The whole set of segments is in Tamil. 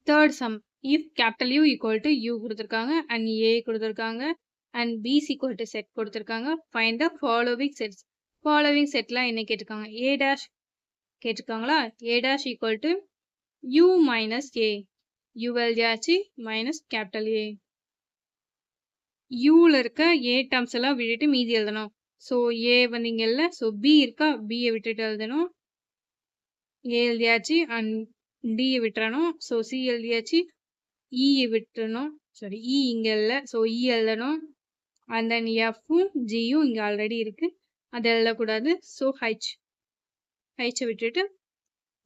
Third sum, if capital U equal to U கொடுத்திருக்காங்க and A கொடுத்திருக்காங்க and B is equal to set கொடுத்திருக்காங்க. Find the following sets. Following setலாம் என்ன கேட்டிருக்காங்க? A dash கேட்டிருக்காங்களா? A dash equal to U minus A. U எழுதியாச்சு minus capital A. Uல இருக்க A terms எல்லாம் விட்டுட்டு மீதி எழுதணும். So A வந்து இங்க இல்ல. So B இருக்கா? B விட்டுட்டு எழுதணும். A எழுதியாச்சு and D விட்டுறணும். So C எழுதியாச்சு. E விட்டுறணும். சாரி E இங்க இல்ல. So E எழுதணும். And then F G இங்க ஆல்ரெடி இருக்கு. அது எழுதக்கூடாது. So H விட்டுட்டு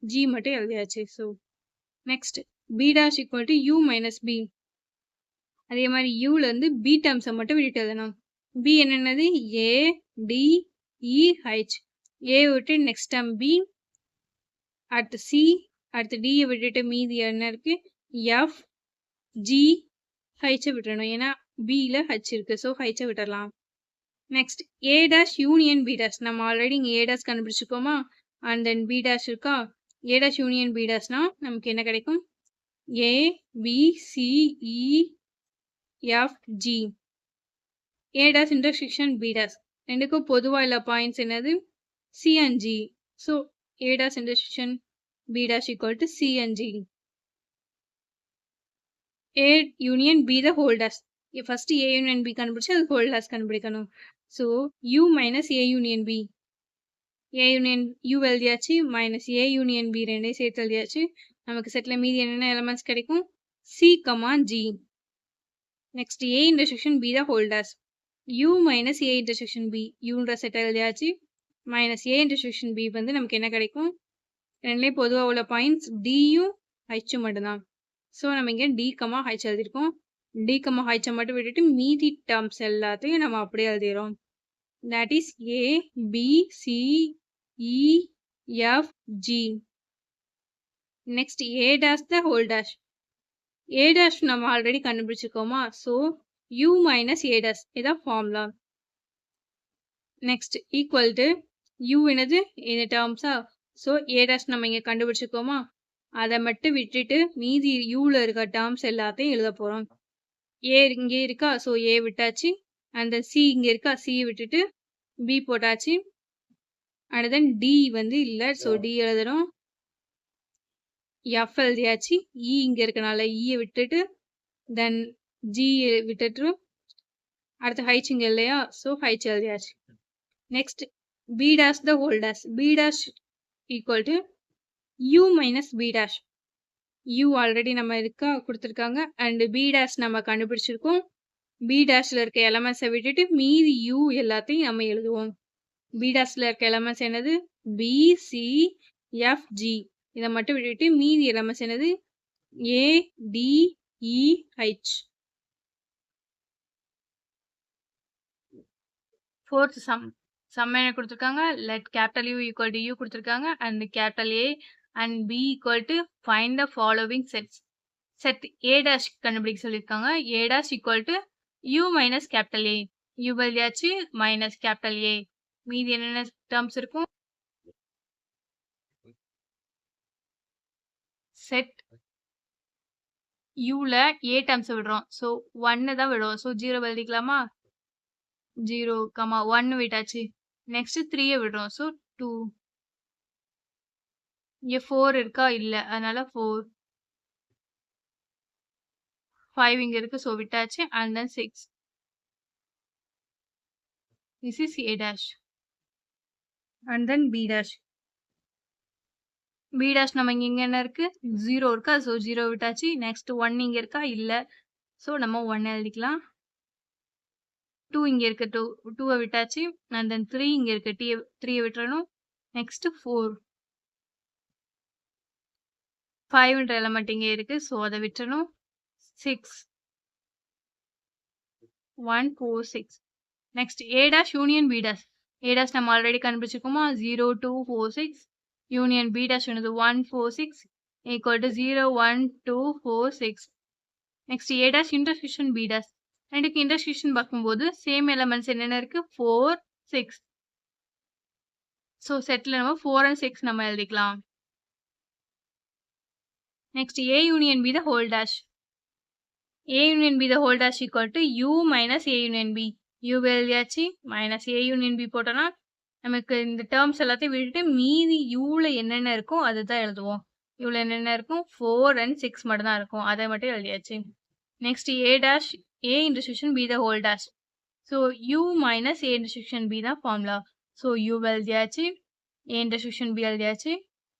G மட்டும் எழுதியாச்சு. So next B dash equal to U minus B. அதே மாதிரி Uல இருந்து B terms மட்டும் விட்டுட்டு எழுதணும். B என்னன்னது? A, D, E, H. A விட்டு next term B. அடுத்து C, அடுத்து D விட்டுட்டு மீதி என்ன இருக்கு? F, G, H விட்டுறணும். ஏன்னா Bல H இருக்கு. So H விட்டுறலாம். Next A dash union B dash. நம்ம ஆல்ரெடி இங்க A dash கண்டுபிடிச்சிருக்கோமா? and then B dash இருக்கா? A dash யூனியன் B dashனா நமக்கு என்ன கிடைக்கும்? A, B, C, E, F, G. A dash intersection B dash. ரெண்டுக்கும் பொதுவா உள்ள பாயிண்ட்ஸ் என்னது? C and G. So A dash intersection B dash equal to C and G. A union B the whole dash. First A union B கண்டுபிடிச்சு அது whole dash கண்டுபிடிக்கணும். So U minus A union B. A union U எழுதியாச்சு minus A union B ரெண்டையும் சேர்த்து எழுதியாச்சு. நமக்கு செட்ல மீதி என்னென்ன எலிமெண்ட்ஸ் கிடைக்கும்? C, G. Next A intersection B the whole dash. U minus A intersection B. Uன்ற செட் எழுதியாச்சு minus A intersection B வந்து நமக்கு என்ன கிடைக்கும்? ரெண்டையும் பொதுவா உள்ள பாயிண்ட்ஸ் D யும் H மட்டும்தான். ஸோ நம்ம இங்கே D, H எழுதியிருக்கோம். D, H மட்டும் விட்டுட்டு மீதி டேர்ம்ஸ் எல்லாத்தையும் நம்ம அப்படியே எழுதிடுறோம். That is A, B, C, E, F, G. Next A dash the whole dash. A dash நம்ம ஆல்ரெடி கண்டுபிடிச்சிருக்கோமா? So U minus A dash இதான் formula. Next equal to U என்னது? இந்த டேர்ம்ஸா? ஸோ A dash நம்ம இங்கே கண்டுபிடிச்சிருக்கோமா? அதை மட்டும் விட்டுட்டு மீதி யூல இருக்க டேர்ம்ஸ் எல்லாத்தையும் எழுத போறோம். A இங்கே இருக்கா? ஸோ A விட்டாச்சு. அந்த C இங்க இருக்கா? C விட்டுட்டு B போட்டாச்சு. அண்ட் தென் D வந்து இல்லை. ஸோ D எழுதுறோம். F எழுதியாச்சு. E இங்க இருக்கனால E விட்டுட்டு தென் G விட்டுட்டு அடுத்து H இங்க இல்லையா? ஸோ H எழுதியாச்சு. Next B dash the whole dash. B dash equal to U minus B dash. U already நம்ம இருக்கா கொடுத்துருக்காங்க அண்ட் B dash நம்ம கண்டுபிடிச்சிருக்கோம். B dashல இருக்க எலமெண்ட்ஸை விட்டுட்டு மீதி U எல்லாத்தையும் நம்ம எழுதுவோம். B dashல இருக்க எலமெண்ட்ஸ் என்னது? B, C, F, G. இதை மட்டும் விட்டுட்டு மீதி எலமெண்ட்ஸ் என்னது? A, D, E, H. Fourth sum. Sum என்ன கொடுத்துருக்காங்க? Let capital U equal to U கொடுத்துருக்காங்க and capital A and B equal to find the following sets. Set A dash கண்டுபிடிக்க சொல்லியிருக்காங்க. A dash equal to U minus capital A. U எழுதியாச்சு minus capital A. மீதி என்னென்ன டேர்ம்ஸ் இருக்கும்? செட் Uல A டேர்ம்ஸ் விடுறோம். ஸோ 1 தான் விடுவோம். ஸோ 0 எழுதிக்கலாமா? 0, 1 விட்டாச்சு. நெக்ஸ்ட் 3 விடுறோம். ஸோ 2. இங்க 4 இருக்கா? இல்ல. அதனால 4. 5 இங்க இருக்கு. ஸோ விட்டாச்சு. and then 6. This is A dash. And then B dash. B dash நம்ம இங்க என்ன இருக்கு? 0 இருக்கா? ஸோ 0 விட்டாச்சு. நெக்ஸ்ட் 1 இங்க இருக்கா? இல்ல. ஸோ நம்ம 1 எழுதிக்கலாம். 2 இங்க இருக்கு. 2 விட்டாச்சு. and then 3 இங்க இருக்கு. 3 விட்டுறணும். நெக்ஸ்ட் 4. 5ன்ற எலிமெண்ட் இங்க இருக்கு. ஸோ அதை விட்டுறணும். 6. 1, 4, 6. Next A dash union B dash. A dash நம்ம ஆல்ரெடி கண்டுபிடிச்சிருக்கோமா? 0, 2, 4, 6. யூனியன் B dash என்னது? 1, 4, 6 equal to 0, 1, 2, 4, 6. Next A dash intersection B dash. ரெண்டுக்கு இன்டர்செக்ஷன் பார்க்கும்போது சேம் எலிமெண்ட்ஸ் என்னென்ன இருக்கு? 4, 6. ஸோ செட்ல நம்ம 4 and 6 நம்ம எழுதிக்கலாம். Next A union B the whole dash. A union B the whole dash equal to U minus A union B. U எழுதியாச்சு minus A union B போட்டோம்னா நமக்கு இந்த டேர்ம்ஸ் எல்லாத்தையும் விட்டுட்டு மீதி யூல என்னென்ன இருக்கோ அதுதான் எழுதுவோம். யூல என்னென்ன இருக்கும் 4 and 6 மட்டும் தான் இருக்கும். அதை மட்டும் எழுதியாச்சு. Next A dash A intersection B the whole dash. So U minus A intersection B தான் ஃபார்முலா. ஸோ U எழுதியாச்சு A intersection B எழுதியாச்சு.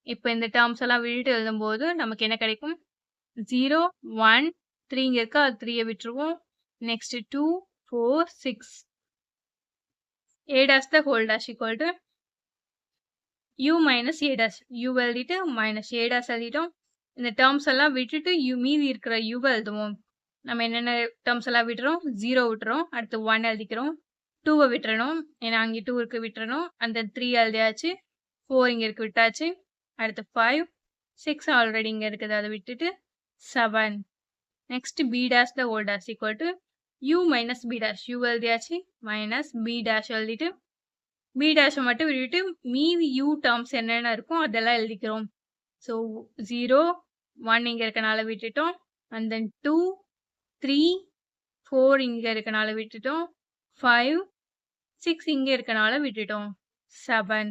இப்போ இந்த டேர்ம்ஸ் எல்லாம் விட்டுட்டு எழுதும்போது நமக்கு என்ன கிடைக்கும் 0 1 3 இங்க இருக்கா அது 3 விட்டுருவோம். Next 2 4 6 A dash the whole dash equal to U minus A dash. U எழுதிட்டு minus A dash எழுதிட்டோம். இந்த டேர்ம்ஸ் எல்லாம் விட்டுட்டு மீதி இருக்கிற U எழுதுவோம். நம்ம என்னென்ன டேர்ம்ஸ் எல்லாம் விட்டுறோம் 0 விட்டுறோம். அடுத்து 1 எழுதிக்கிறோம். 2 விட்டுறணும். ஏன்னா அங்கே 2 இருக்கு விட்டுறணும். அந்த 3 எழுதியாச்சு. 4 இங்க இருக்கு விட்டாச்சு. அடுத்து 5 6 ஆல்ரெடி இங்க இருக்குது அதை விட்டுட்டு 7. Next B dash the whole dash equal to U minus B dash. U எழுதியாச்சு minus B dash எழுதிட்டு B dash மட்டும் விட்டுட்டு மீதி U டேர்ம்ஸ் என்னென்ன இருக்கும் அதெல்லாம் எழுதிக்கிறோம். ஸோ 0 1 இங்க இருக்கனால விட்டுட்டோம். அண்ட் தென் 2 3 4 இங்க இருக்கனால விட்டுட்டோம். 5 6 இங்க இருக்கனால விட்டுட்டோம். 7